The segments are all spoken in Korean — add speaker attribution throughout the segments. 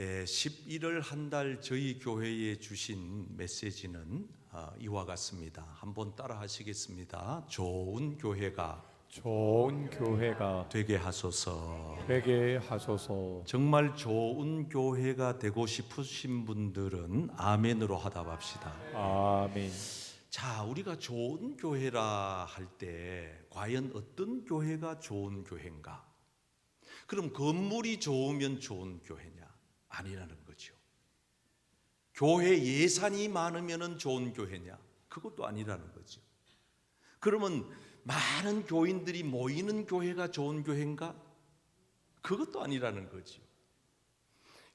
Speaker 1: 11월 한 달 저희 교회에 주신 메시지는 이와 같습니다. 한번 따라 하시겠습니다. 좋은 교회가 되게 하소서. 정말 좋은 교회가 되고 싶으신 분들은 아멘으로 하답합시다.
Speaker 2: 아멘.
Speaker 1: 자, 우리가 좋은 교회라 할 때 과연 어떤 교회가 좋은 교회인가? 그럼 건물이 좋으면 좋은 교회냐? 아니라는 거죠. 교회 예산이 많으면 좋은 교회냐? 그것도 아니라는 거죠. 그러면 많은 교인들이 모이는 교회가 좋은 교회인가? 그것도 아니라는 거죠.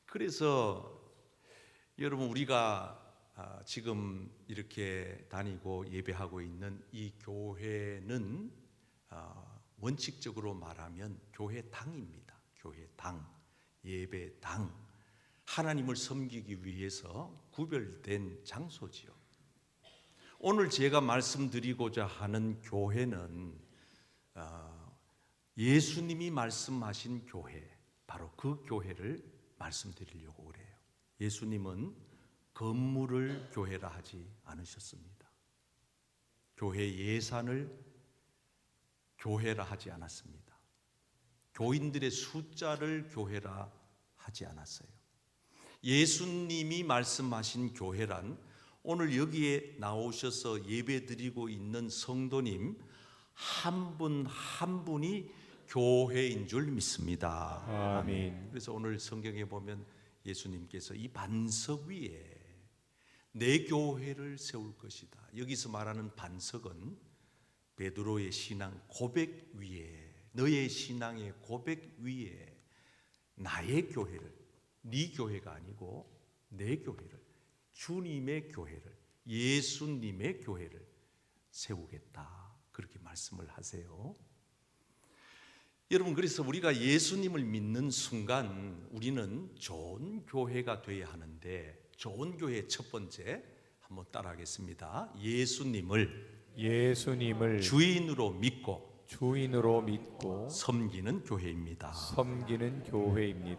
Speaker 1: 그래서 여러분, 우리가 지금 이렇게 다니고 예배하고 있는 이 교회는 원칙적으로 말하면 교회당입니다. 교회당, 예배당, 하나님을 섬기기 위해서 구별된 장소지요. 오늘 제가 말씀드리고자 하는 교회는 예수님이 말씀하신 교회, 바로 그 교회를 말씀드리려고 그래요. 예수님은 건물을 교회라 하지 않으셨습니다. 교회 예산을 교회라 하지 않았습니다. 교인들의 숫자를 교회라 하지 않았어요. 예수님이 말씀하신 교회란 오늘 여기에 나오셔서 예배드리고 있는 성도님 한 분 한 분이 교회인 줄 믿습니다.
Speaker 2: 아멘.
Speaker 1: 그래서 오늘 성경에 보면 예수님께서 이 반석 위에 내 교회를 세울 것이다. 여기서 말하는 반석은 베드로의 신앙 고백 위에, 너의 신앙의 고백 위에 나의 교회를, 네 교회가 아니고 내 교회를, 주님의 교회를, 예수님의 교회를 세우겠다, 그렇게 말씀을 하세요. 여러분, 그래서 우리가 예수님을 믿는 순간 우리는 좋은 교회가 되어야 하는데, 좋은 교회 첫 번째 한번 따라하겠습니다. 예수님을 주인으로 믿고 섬기는 교회입니다.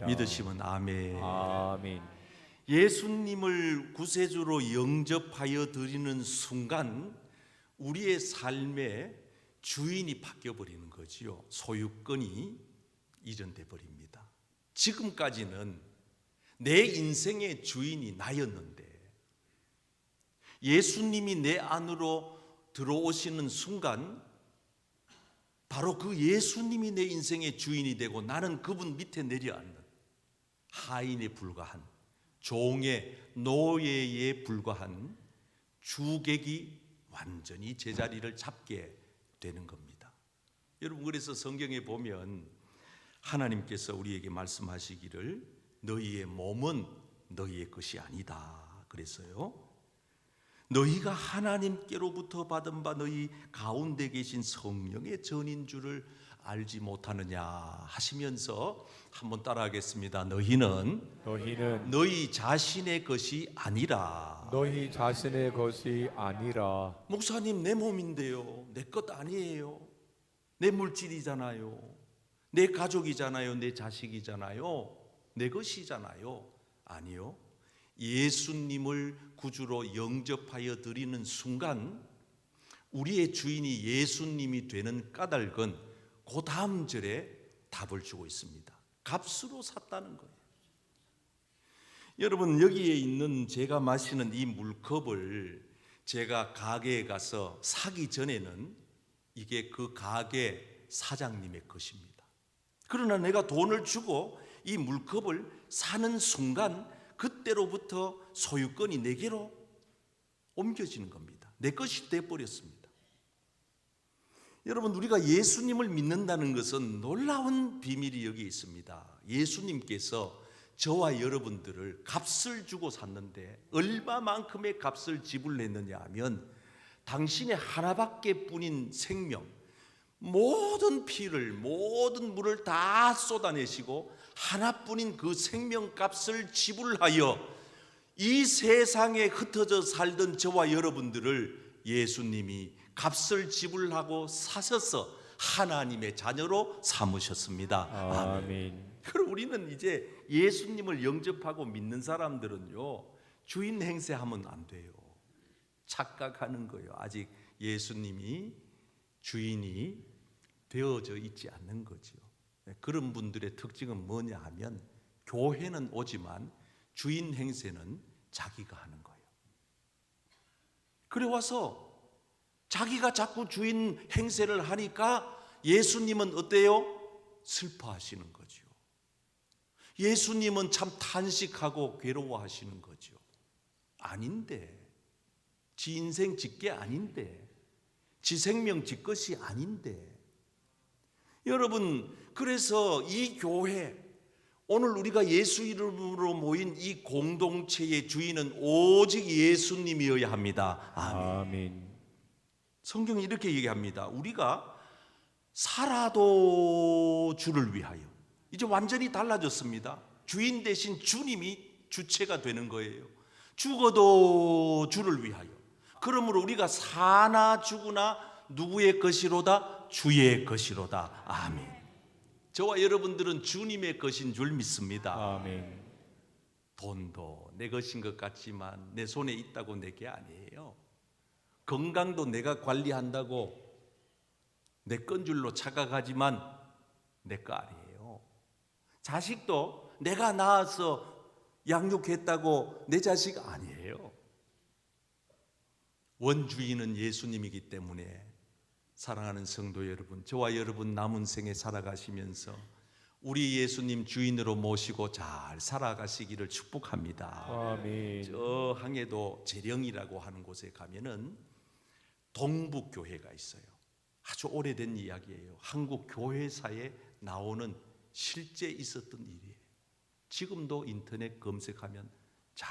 Speaker 1: 믿으시면 아멘.
Speaker 2: 아멘.
Speaker 1: 예수님을 구세주로 영접하여 드리는 순간 우리의 삶의 주인이 바뀌어 버리는 거지요. 소유권이 이전돼 버립니다. 지금까지는 내 인생의 주인이 나였는데 예수님이 내 안으로 들어오시는 순간 바로 그 예수님이 내 인생의 주인이 되고 나는 그분 밑에 내려앉는 하인에 불과한, 종의 노예에 불과한 주객이 완전히 제자리를 잡게 되는 겁니다. 여러분, 그래서 성경에 보면 하나님께서 우리에게 말씀하시기를 너희의 몸은 너희의 것이 아니다 그랬어요. 너희가 하나님께로부터 받은 바 너희 가운데 계신 성령의 전인 줄을 알지 못하느냐 하시면서 한번 따라하겠습니다. 너희는 너희 자신의 것이 아니라. 목사님, 내 몸인데요, 내 것 아니에요. 내 물질이잖아요, 내 가족이잖아요, 내 자식이잖아요, 내 것이잖아요. 아니요. 예수님을 구주로 영접하여 드리는 순간 우리의 주인이 예수님이 되는 까닭은 그 다음 절에 답을 주고 있습니다. 값으로 샀다는 거예요. 여러분, 여기에 있는 제가 마시는 이 물컵을 제가 가게에 가서 사기 전에는 이게 그 가게 사장님의 것입니다. 그러나 내가 돈을 주고 이 물컵을 사는 순간 그때로부터 소유권이 내게로 옮겨지는 겁니다. 내 것이 되어버렸습니다. 여러분, 우리가 예수님을 믿는다는 것은 놀라운 비밀이 여기 있습니다. 예수님께서 저와 여러분들을 값을 주고 샀는데 얼마만큼의 값을 지불했느냐 하면 당신의 하나밖에 뿐인 생명, 모든 피를, 모든 물을 다 쏟아내시고 하나뿐인 그 생명값을 지불하여 이 세상에 흩어져 살던 저와 여러분들을 예수님이 값을 지불하고 사셔서 하나님의 자녀로 삼으셨습니다. 아멘.
Speaker 2: 아멘.
Speaker 1: 그럼 우리는 이제 예수님을 영접하고 믿는 사람들은요, 주인 행세하면 안 돼요. 착각하는 거예요. 아직 예수님이 주인이 되어져 있지 않는 거죠. 그런 분들의 특징은 뭐냐 하면, 교회는 오지만 주인 행세는 자기가 하는 거예요. 그래 와서 자기가 자꾸 주인 행세를 하니까 예수님은 어때요? 슬퍼하시는 거죠. 예수님은 참 탄식하고 괴로워하시는 거죠. 아닌데, 지 인생 지 게 아닌데, 지 생명 지 것이 아닌데. 여러분, 그래서 이 교회, 오늘 우리가 예수 이름으로 모인 이 공동체의 주인은 오직 예수님이어야 합니다. 아멘.
Speaker 2: 아멘.
Speaker 1: 성경이 이렇게 얘기합니다. 우리가 살아도 주를 위하여. 이제 완전히 달라졌습니다. 주인 대신 주님이 주체가 되는 거예요. 죽어도 주를 위하여. 그러므로 우리가 사나 죽으나 누구의 것이로다? 주의 것이로다. 아멘. 저와 여러분들은 주님의 것인 줄 믿습니다.
Speaker 2: 아멘.
Speaker 1: 돈도 내 것인 것 같지만 내 손에 있다고 내게 아니에요. 건강도 내가 관리한다고 내 건 줄로 착각하지만 내 거 아니에요. 자식도 내가 낳아서 양육했다고 내 자식 아니에요. 원주인은 예수님이기 때문에 사랑하는 성도 여러분, 저와 여러분 남은 생에 살아가시면서 우리 예수님 주인으로 모시고 잘 살아가시기를 축복합니다.
Speaker 2: 아멘.
Speaker 1: 저 항해도 재령이라고 하는 곳에 가면은 동북교회가 있어요. 아주 오래된 이야기예요. 한국 교회사에 나오는 실제 있었던 일이에요. 지금도 인터넷 검색하면 잘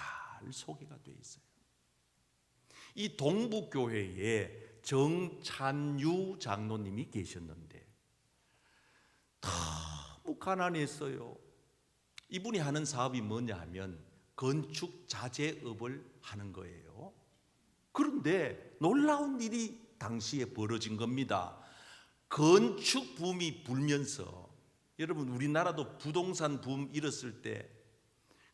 Speaker 1: 소개가 돼 있어요. 이 동북교회에 정찬유 장로님이 계셨는데 너무 가난했어요. 이분이 하는 사업이 뭐냐 하면 건축 자재업을 하는 거예요. 그런데 놀라운 일이 당시에 벌어진 겁니다. 건축 붐이 불면서, 여러분 우리나라도 부동산 붐 일었을 때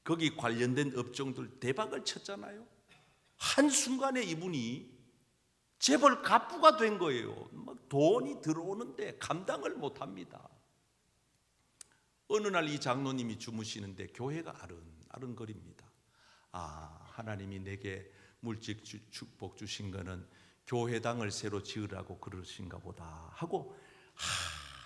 Speaker 1: 거기 관련된 업종들 대박을 쳤잖아요. 한순간에 이분이 재벌 갑부가 된 거예요. 막 돈이 들어오는데 감당을 못합니다. 어느 날 이 장로님이 주무시는데 교회가 아른거립니다. 하나님이 내게 물질 축복 주신 거는 교회당을 새로 지으라고 그러신가 보다 하고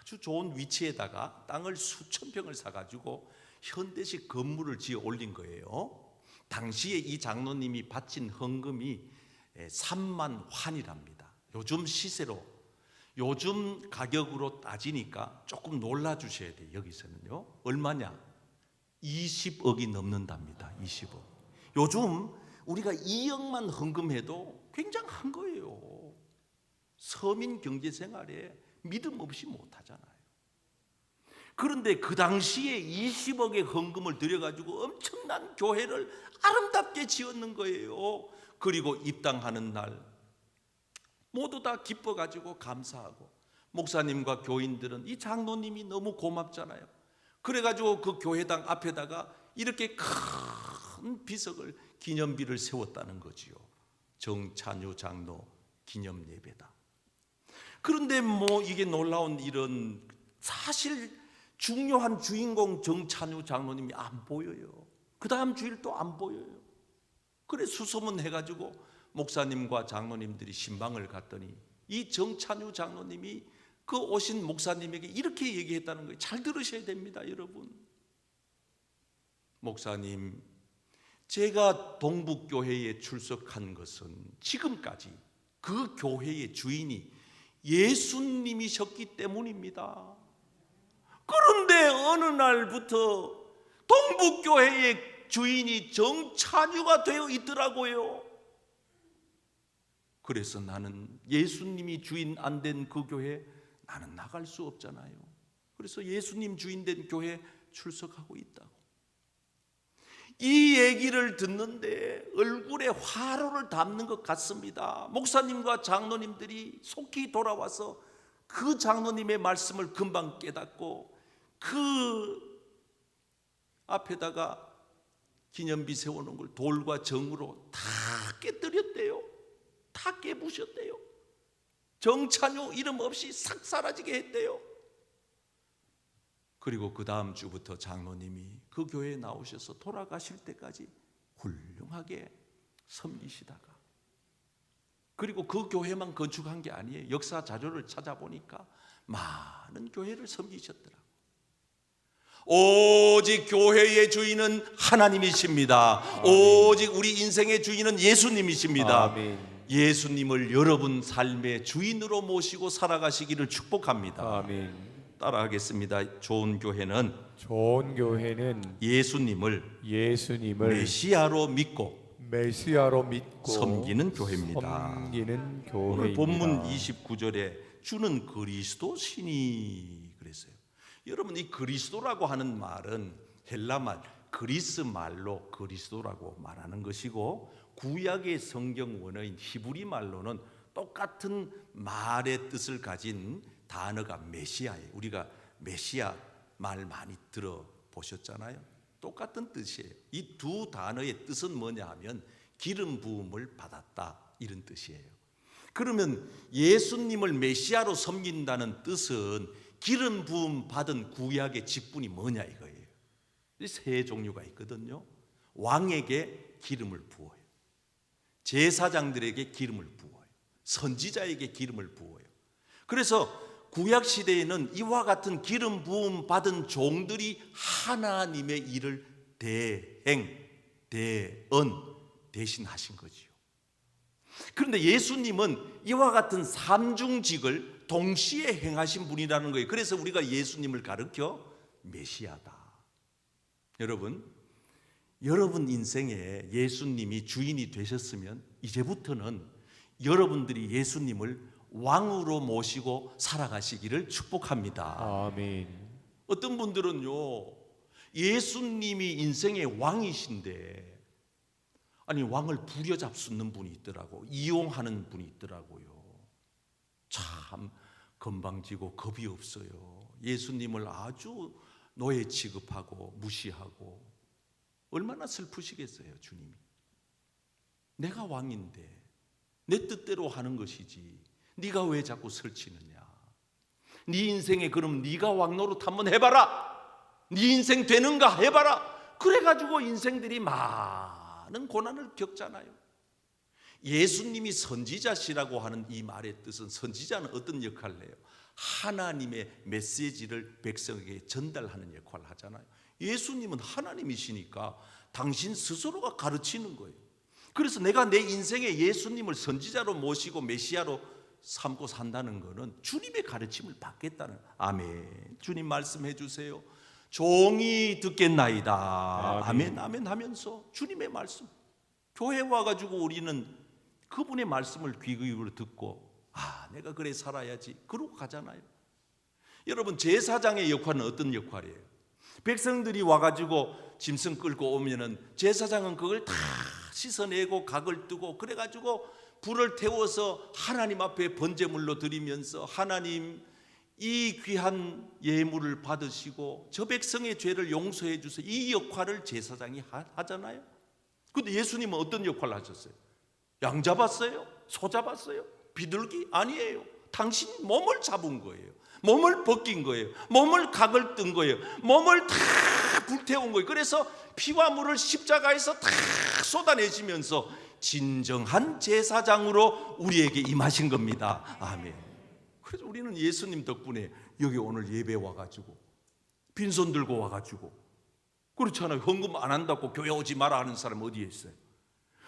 Speaker 1: 아주 좋은 위치에다가 땅을 수천 평을 사가지고 현대식 건물을 지어 올린 거예요. 당시에 이 장로님이 바친 헌금이 3만 환이랍니다. 요즘 시세로, 요즘 가격으로 따지니까 조금 놀라주셔야 돼요. 여기서는요 얼마냐? 20억이 넘는답니다. 20억. 요즘 우리가 2억만 헌금해도 굉장한 거예요. 서민 경제생활에 믿음 없이 못하잖아요. 그런데 그 당시에 20억의 헌금을 들여가지고 엄청난 교회를 아름답게 지었는 거예요. 그리고 입당하는 날 모두 다 기뻐가지고 감사하고, 목사님과 교인들은 이 장로님이 너무 고맙잖아요. 그래가지고 그 교회당 앞에다가 이렇게 큰 비석을, 기념비를 세웠다는 거지요. 정찬유 장로 기념 예배다. 그런데 뭐 이게 놀라운 일은 사실 중요한 주인공 정찬유 장로님이 안 보여요. 그 다음 주일 또 안 보여요. 그래 수소문 해가지고 목사님과 장로님들이 신방을 갔더니 이 정찬유 장로님이 그 오신 목사님에게 이렇게 얘기했다는 거예요. 잘 들으셔야 됩니다, 여러분. 목사님, 제가 동북교회에 출석한 것은 지금까지 그 교회의 주인이 예수님이셨기 때문입니다. 그런데 어느 날부터 동북교회의 주인이 정찬유가 되어 있더라고요. 그래서 나는 예수님이 주인 안 된 그 교회 나는 나갈 수 없잖아요. 그래서 예수님 주인 된 교회 출석하고 있다고. 이 얘기를 듣는데 얼굴에 화로를 담는 것 같습니다. 목사님과 장로님들이 속히 돌아와서 그 장로님의 말씀을 금방 깨닫고 그 앞에다가 기념비 세우는 걸 돌과 정으로 다 깨뜨렸대요. 다 깨부셨대요. 정찬용 이름 없이 싹 사라지게 했대요. 그리고 그 다음 주부터 장로님이 그 교회에 나오셔서 돌아가실 때까지 훌륭하게 섬기시다가, 그리고 그 교회만 건축한 게 아니에요. 역사 자료를 찾아보니까 많은 교회를 섬기셨더라고요. 오직 교회의 주인은 하나님이십니다.
Speaker 2: 아멘.
Speaker 1: 오직 우리 인생의 주인은 예수님이십니다.
Speaker 2: 아멘.
Speaker 1: 예수님을 여러분 삶의 주인으로 모시고 살아가시기를 축복합니다.
Speaker 2: 아멘.
Speaker 1: 따라하겠습니다. 좋은 교회는
Speaker 2: 좋은 교회는
Speaker 1: 예수님을 메시아로 믿고
Speaker 2: 메시아로 믿고
Speaker 1: 섬기는 교회입니다.
Speaker 2: 섬기는
Speaker 1: 오늘
Speaker 2: 교회입니다.
Speaker 1: 본문 29절에 주는 그리스도시니 그랬어요. 여러분, 이 그리스도라고 하는 말은 헬라말 그리스 말로 그리스도라고 말하는 것이고, 구약의 성경 원어인 히브리 말로는 똑같은 말의 뜻을 가진 단어가 메시아예요. 우리가 메시아 말 많이 들어보셨잖아요. 똑같은 뜻이에요. 이 두 단어의 뜻은 뭐냐 하면 기름 부음을 받았다, 이런 뜻이에요. 그러면 예수님을 메시아로 섬긴다는 뜻은 기름 부음 받은 구약의 직분이 뭐냐 이거예요. 세 종류가 있거든요. 왕에게 기름을 부어요. 제사장들에게 기름을 부어요. 선지자에게 기름을 부어요. 그래서 구약 시대에는 이와 같은 기름 부음 받은 종들이 하나님의 일을 대신하신 거지요. 그런데 예수님은 이와 같은 삼중직을 동시에 행하신 분이라는 거예요. 그래서 우리가 예수님을 가르쳐 메시아다. 여러분 인생에 예수님이 주인이 되셨으면 이제부터는 여러분들이 예수님을 왕으로 모시고 살아가시기를 축복합니다.
Speaker 2: 아멘.
Speaker 1: 어떤 분들은요, 예수님이 인생의 왕이신데, 아니 왕을 부려잡수는 분이 있더라고, 이용하는 분이 있더라고요. 참 건방지고 겁이 없어요. 예수님을 아주 노예 취급하고 무시하고. 얼마나 슬프시겠어요. 주님이 내가 왕인데 내 뜻대로 하는 것이지 네가 왜 자꾸 설치느냐. 네 인생에 그럼 네가 왕 노릇 한번 해봐라. 네 인생 되는가 해봐라. 그래가지고 인생들이 많은 고난을 겪잖아요. 예수님이 선지자시라고 하는 이 말의 뜻은, 선지자는 어떤 역할을 해요? 하나님의 메시지를 백성에게 전달하는 역할을 하잖아요. 예수님은 하나님이시니까 당신 스스로가 가르치는 거예요. 그래서 내가 내 인생에 예수님을 선지자로 모시고 메시아로 삼고 산다는 것은 주님의 가르침을 받겠다는. 아멘. 주님 말씀해 주세요. 종이 듣겠나이다. 아멘 아멘 하면서 주님의 말씀, 교회 와가지고 우리는 그분의 말씀을 귀 기울여 듣고, 내가 그래 살아야지 그러고 가잖아요. 여러분, 제사장의 역할은 어떤 역할이에요? 백성들이 와가지고 짐승 끌고 오면은 제사장은 그걸 다 씻어내고 각을 뜨고 그래가지고 불을 태워서 하나님 앞에 번제물로 드리면서, 하나님 이 귀한 예물을 받으시고 저 백성의 죄를 용서해 주세요, 이 역할을 제사장이 하잖아요. 근데 예수님은 어떤 역할을 하셨어요? 양 잡았어요? 소 잡았어요? 비둘기? 아니에요. 당신 몸을 잡은 거예요. 몸을 벗긴 거예요. 몸을 각을 뜬 거예요. 몸을 다 불태운 거예요. 그래서 피와 물을 십자가에서 다 쏟아내시면서 진정한 제사장으로 우리에게 임하신 겁니다. 아멘. 그래서 우리는 예수님 덕분에 여기 오늘 예배 와가지고 빈손 들고 와가지고, 그렇잖아요. 헌금 안 한다고 교회 오지 마라 하는 사람 어디에 있어요?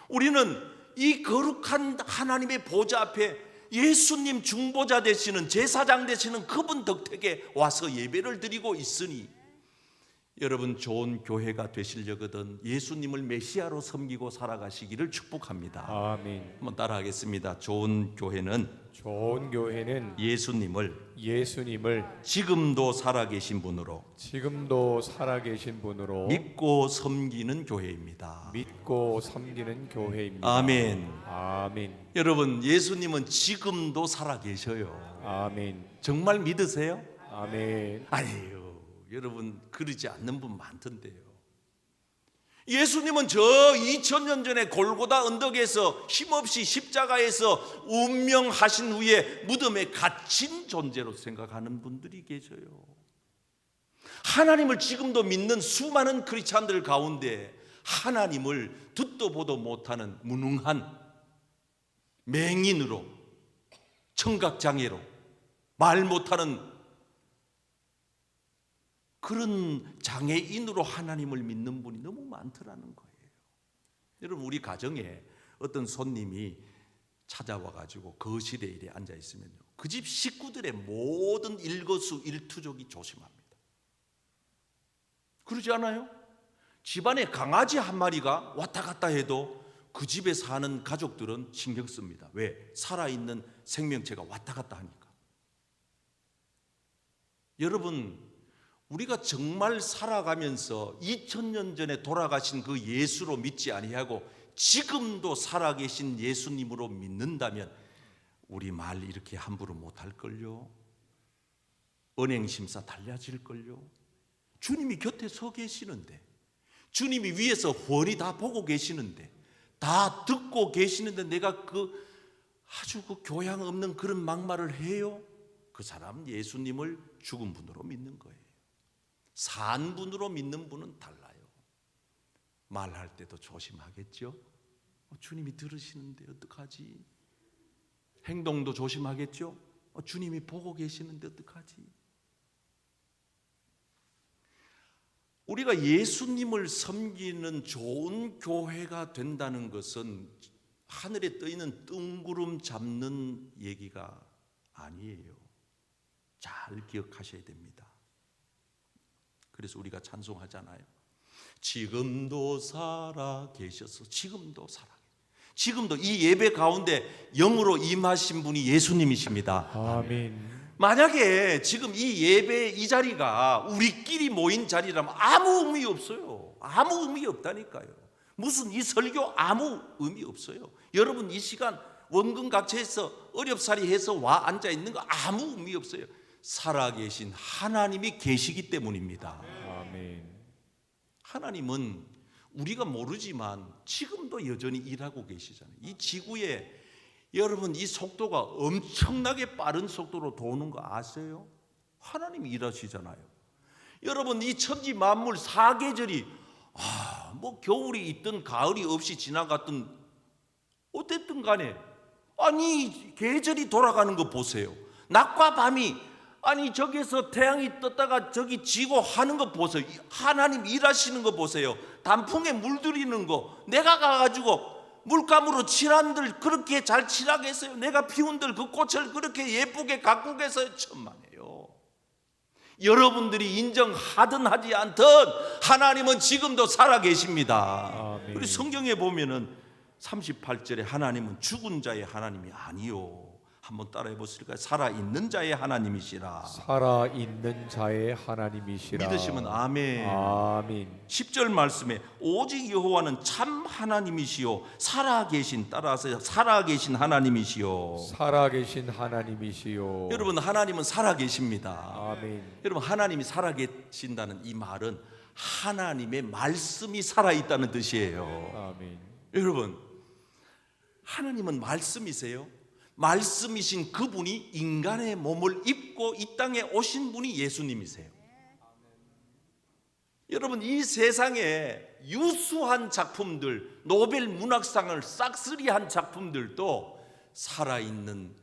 Speaker 1: 우리는 이 거룩한 하나님의 보좌 앞에 예수님 중보자 되시는, 제사장 되시는 그분 덕택에 와서 예배를 드리고 있으니, 여러분 좋은 교회가 되시려거든 예수님을 메시아로 섬기고 살아가시기를 축복합니다.
Speaker 2: 아멘.
Speaker 1: 한번 따라하겠습니다. 좋은 교회는 예수님을
Speaker 2: 지금도
Speaker 1: 살아계신 분으로 믿고 섬기는 교회입니다. 아멘.
Speaker 2: 아멘.
Speaker 1: 여러분, 예수님은 지금도 살아계셔요.
Speaker 2: 아멘.
Speaker 1: 정말 믿으세요?
Speaker 2: 아멘.
Speaker 1: 아니에요. 여러분 그러지 않는 분 많던데요. 예수님은 저 2000년 전에 골고다 언덕에서 힘없이 십자가에서 운명하신 후에 무덤에 갇힌 존재로 생각하는 분들이 계셔요. 하나님을 지금도 믿는 수많은 크리스찬들 가운데 하나님을 듣도 보도 못하는 무능한 맹인으로, 청각장애로, 말 못하는 그런 장애인으로 하나님을 믿는 분이 너무 많더라는 거예요. 여러분 우리 가정에 어떤 손님이 찾아와 가지고 거실에 이래 앉아 있으면요, 그 집 식구들의 모든 일거수일투족이 조심합니다. 그러지 않아요? 집안에 강아지 한 마리가 왔다 갔다 해도 그 집에 사는 가족들은 신경 씁니다. 왜? 살아있는 생명체가 왔다 갔다 하니까. 여러분 우리가 정말 살아가면서 2000년 전에 돌아가신 그 예수로 믿지 아니하고 지금도 살아계신 예수님으로 믿는다면 우리 말 이렇게 함부로 못할걸요. 은행심사 달라질걸요. 주님이 곁에 서 계시는데, 주님이 위에서 훤히 다 보고 계시는데, 다 듣고 계시는데 내가 아주 교양 없는 그런 막말을 해요? 그 사람 예수님을 죽은 분으로 믿는 거예요. 산 분으로 믿는 분은 달라요. 말할 때도 조심하겠죠. 주님이 들으시는데 어떡하지? 행동도 조심하겠죠. 주님이 보고 계시는데 어떡하지? 우리가 예수님을 섬기는 좋은 교회가 된다는 것은 하늘에 떠 있는 뜬구름 잡는 얘기가 아니에요. 잘 기억하셔야 됩니다. 그래서 우리가 찬송하잖아요. 지금도 살아 계셔서, 지금도 살아. 지금도 이 예배 가운데 영으로 임하신 분이 예수님이십니다.
Speaker 2: 아멘.
Speaker 1: 만약에 지금 이 예배 이 자리가 우리끼리 모인 자리라면 아무 의미 없어요. 아무 의미 없다니까요. 무슨 이 설교 아무 의미 없어요. 여러분 이 시간 원근각처에서 어렵사리해서 와 앉아 있는 거 아무 의미 없어요. 살아계신 하나님이 계시기 때문입니다.
Speaker 2: 아멘.
Speaker 1: 하나님은 우리가 모르지만 지금도 여전히 일하고 계시잖아요. 이 지구에 여러분 이 속도가 엄청나게 빠른 속도로 도는 거 아세요? 하나님이 일하시잖아요. 여러분 이 천지 만물 사계절이 뭐 겨울이 있든 가을이 없이 지나갔든 어쨌든 간에 아니 계절이 돌아가는 거 보세요. 낮과 밤이 아니 저기서 태양이 떴다가 저기 지고 하는 거 보세요. 하나님 일하시는 거 보세요. 단풍에 물들이는 거 내가 가가지고 물감으로 칠한들 그렇게 잘 칠하게 했어요. 내가 피운들 그 꽃을 그렇게 예쁘게 가꾸게 해서 천만에요. 여러분들이 인정하든 하지 않든 하나님은 지금도 살아계십니다.
Speaker 2: 아멘.
Speaker 1: 우리 성경에 보면은 38절에 하나님은 죽은 자의 하나님이 아니요. 한번 따라해 보실까요? 살아있는 자의 하나님이시라.
Speaker 2: 살아있는 자의 하나님이시라.
Speaker 1: 믿으시면 아멘.
Speaker 2: 아멘.
Speaker 1: 10절 말씀에 오직 여호와는 참 하나님이시요 살아계신, 따라서 살아계신 하나님이시요.
Speaker 2: 살아계신 하나님이시요.
Speaker 1: 여러분 하나님은 살아계십니다.
Speaker 2: 아멘.
Speaker 1: 여러분 하나님이 살아계신다는 이 말은 하나님의 말씀이 살아있다는 뜻이에요.
Speaker 2: 아멘.
Speaker 1: 여러분 하나님은 말씀이세요. 말씀이신 그분이 인간의 몸을 입고 이 땅에 오신 분이 예수님이세요. 여러분 이 세상에 유수한 작품들, 노벨 문학상을 싹쓸이한 작품들도 살아있는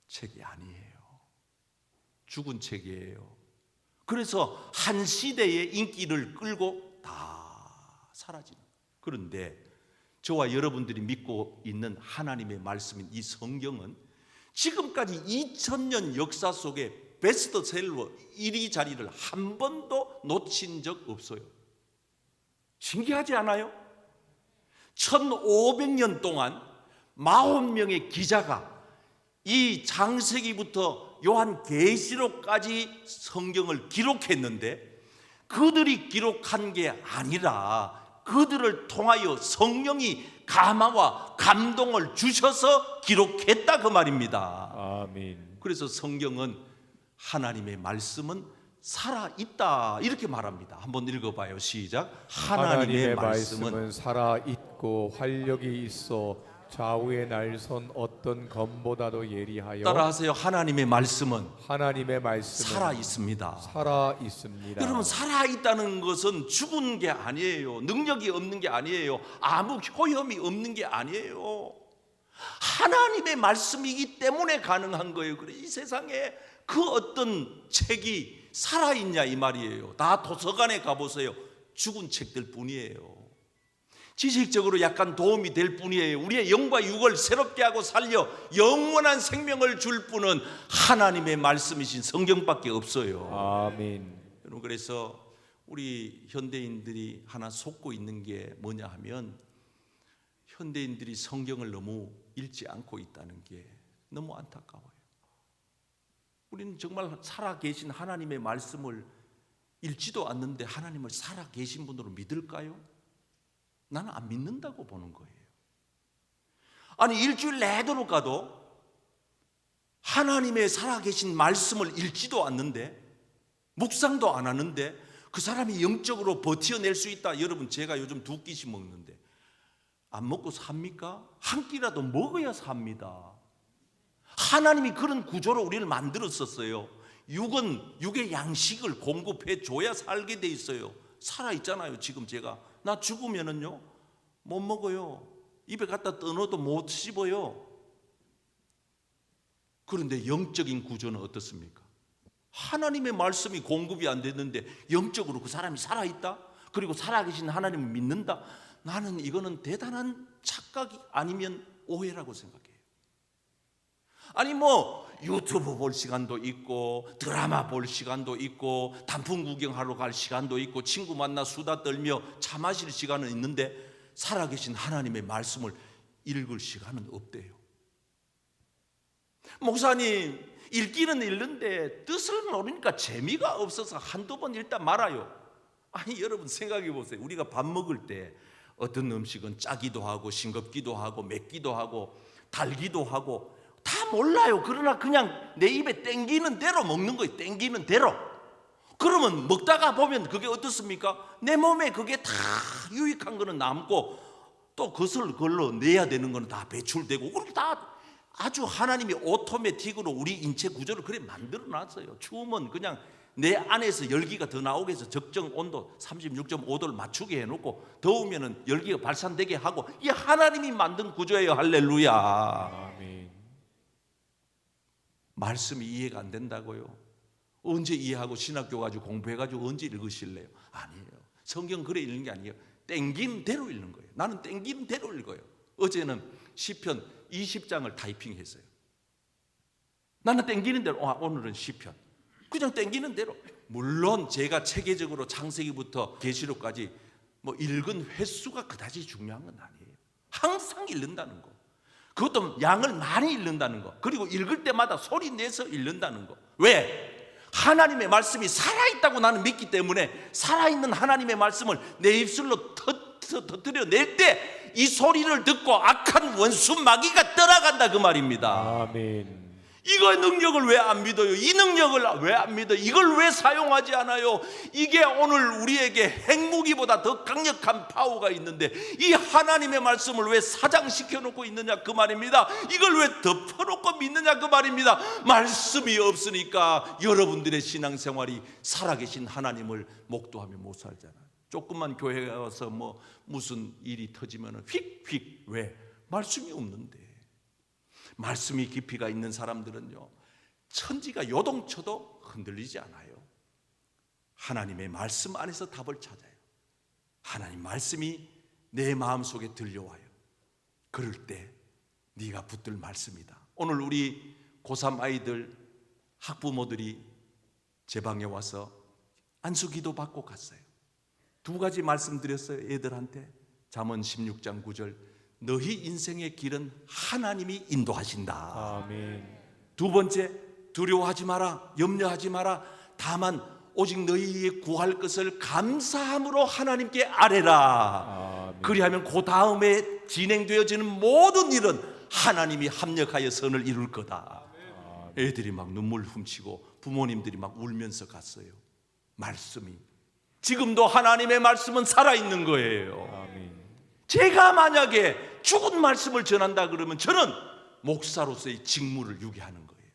Speaker 1: 책이 아니에요. 죽은 책이에요. 그래서 한 시대의 인기를 끌고 다 사라지는. 그런데 저와 여러분들이 믿고 있는 하나님의 말씀인 이 성경은 지금까지 2000년 역사 속에 베스트셀러 1위 자리를 한 번도 놓친 적 없어요. 신기하지 않아요? 1500년 동안 40명의 기자가 이 창세기부터 요한계시록까지 성경을 기록했는데 그들이 기록한 게 아니라 그들을 통하여 성령이 감화와 감동을 주셔서 기록했다 그 말입니다.
Speaker 2: 아멘.
Speaker 1: 그래서 성경은 하나님의 말씀은 살아있다 이렇게 말합니다. 한번 읽어봐요. 시작. 하나님의 말씀은
Speaker 2: 살아있고 활력이 있어 좌우의 날선 어떤 검보다도 예리하여.
Speaker 1: 따라하세요. 하나님의 말씀은
Speaker 2: 살아있습니다.
Speaker 1: 여러분, 살아있다는 것은 죽은 게 아니에요. 능력이 없는 게 아니에요. 아무 효험이 없는 게 아니에요. 하나님의 말씀이기 때문에 가능한 거예요. 그래, 이 세상에 그 어떤 책이 살아있냐 이 말이에요. 다 도서관에 가보세요. 죽은 책들 뿐이에요. 지식적으로 약간 도움이 될 뿐이에요. 우리의 영과 육을 새롭게 하고 살려 영원한 생명을 줄 분은 하나님의 말씀이신 성경밖에 없어요.
Speaker 2: 아멘.
Speaker 1: 여러분, 그래서 우리 현대인들이 하나 속고 있는 게 뭐냐 하면, 현대인들이 성경을 너무 읽지 않고 있다는 게 너무 안타까워요. 우리는 정말 살아계신 하나님의 말씀을 읽지도 않는데 하나님을 살아계신 분으로 믿을까요? 나는 안 믿는다고 보는 거예요. 아니, 일주일 내도록 가도 하나님의 살아계신 말씀을 읽지도 않는데, 묵상도 안 하는데 그 사람이 영적으로 버텨낼 수 있다. 여러분, 제가 요즘 2끼씩 먹는데 안 먹고 삽니까? 한 끼라도 먹어야 삽니다. 하나님이 그런 구조로 우리를 만들었었어요. 육은 육의 양식을 공급해 줘야 살게 돼 있어요. 살아있잖아요. 지금 제가 나 죽으면은요 못 먹어요. 입에 갖다 떠넣어도 못 씹어요. 그런데 영적인 구조는 어떻습니까? 하나님의 말씀이 공급이 안 됐는데 영적으로 그 사람이 살아있다? 그리고 살아계신 하나님을 믿는다? 나는 이거는 대단한 착각이 아니면 오해라고 생각해요. 아니, 뭐 유튜브 볼 시간도 있고 드라마 볼 시간도 있고 단풍 구경하러 갈 시간도 있고 친구 만나 수다 떨며 차 마실 시간은 있는데 살아계신 하나님의 말씀을 읽을 시간은 없대요. 목사님, 읽기는 읽는데 뜻을 모르니까 재미가 없어서 한두 번 읽다 말아요. 아니, 여러분 생각해 보세요. 우리가 밥 먹을 때 어떤 음식은 짜기도 하고 싱겁기도 하고 맵기도 하고 달기도 하고 다 몰라요. 그러나 그냥 내 입에 땡기는 대로 먹는 거예요. 땡기는 대로. 그러면 먹다가 보면 그게 어떻습니까? 내 몸에 그게 다 유익한 거는 남고 또 그것을 걸러내야 되는 거는 다 배출되고, 그렇게 다 아주 하나님이 오토매틱으로 우리 인체 구조를 그래 만들어 놨어요. 추우면 그냥 내 안에서 열기가 더 나오게 해서 적정 온도 36.5도를 맞추게 해놓고, 더우면은 열기가 발산되게 하고, 이 하나님이 만든 구조예요. 할렐루야.
Speaker 2: 아멘.
Speaker 1: 말씀이 이해가 안 된다고요? 언제 이해하고 신학교 가지고 공부해가지고 언제 읽으실래요? 아니에요. 성경 그래 읽는 게 아니에요. 땡기는 대로 읽는 거예요. 나는 땡기는 대로 읽어요. 어제는 시편 20장을 타이핑했어요. 나는 땡기는 대로. 오늘은 시편. 그냥 땡기는 대로. 물론 제가 체계적으로 창세기부터 계시록까지 뭐 읽은 횟수가 그다지 중요한 건 아니에요. 항상 읽는다는 거. 그것도 양을 많이 읽는다는 거. 그리고 읽을 때마다 소리 내서 읽는다는 거. 왜? 하나님의 말씀이 살아있다고 나는 믿기 때문에 살아있는 하나님의 말씀을 내 입술로 터뜨려 낼 때 이 소리를 듣고 악한 원수 마귀가 떠나간다 그 말입니다.
Speaker 2: 아멘.
Speaker 1: 이거의 능력을 왜 안 믿어요? 이 능력을 왜 안 믿어요? 이걸 왜 사용하지 않아요? 이게 오늘 우리에게 핵무기보다 더 강력한 파워가 있는데 이 하나님의 말씀을 왜 사장시켜 놓고 있느냐 그 말입니다. 이걸 왜 덮어놓고 믿느냐 그 말입니다. 말씀이 없으니까 여러분들의 신앙생활이 살아계신 하나님을 목도하며 못 살잖아요. 조금만 교회에 와서 뭐 무슨 일이 터지면 휙휙. 왜? 말씀이 없는데. 말씀이 깊이가 있는 사람들은요, 천지가 요동쳐도 흔들리지 않아요. 하나님의 말씀 안에서 답을 찾아요. 하나님 말씀이 내 마음속에 들려와요. 그럴 때 네가 붙들 말씀이다. 오늘 우리 고3 아이들 학부모들이 제 방에 와서 안수기도 받고 갔어요. 2가지 말씀드렸어요. 애들한테. 잠언 16장 9절. 너희 인생의 길은 하나님이 인도하신다.
Speaker 2: 아멘.
Speaker 1: 2번째, 두려워하지 마라, 염려하지 마라. 다만 오직 너희의 구할 것을 감사함으로 하나님께 아뢰라.
Speaker 2: 아멘.
Speaker 1: 그리하면 그 다음에 진행되어지는 모든 일은 하나님이 합력하여 선을 이룰 거다.
Speaker 2: 아멘.
Speaker 1: 애들이 막 눈물 훔치고 부모님들이 막 울면서 갔어요. 말씀이 지금도 하나님의 말씀은 살아있는 거예요.
Speaker 2: 아멘.
Speaker 1: 제가 만약에 죽은 말씀을 전한다 그러면 저는 목사로서의 직무를 유기하는 거예요.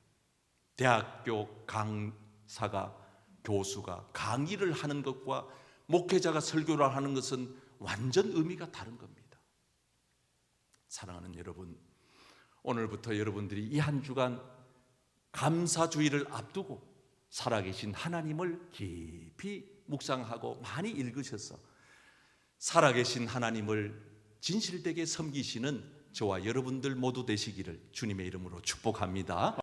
Speaker 1: 대학교 강사가 교수가 강의를 하는 것과 목회자가 설교를 하는 것은 완전 의미가 다른 겁니다. 사랑하는 여러분, 오늘부터 여러분들이 이 한 주간 감사주의를 앞두고 살아계신 하나님을 깊이 묵상하고 많이 읽으셔서 살아계신 하나님을 진실되게 섬기시는 저와 여러분들 모두 되시기를 주님의 이름으로 축복합니다.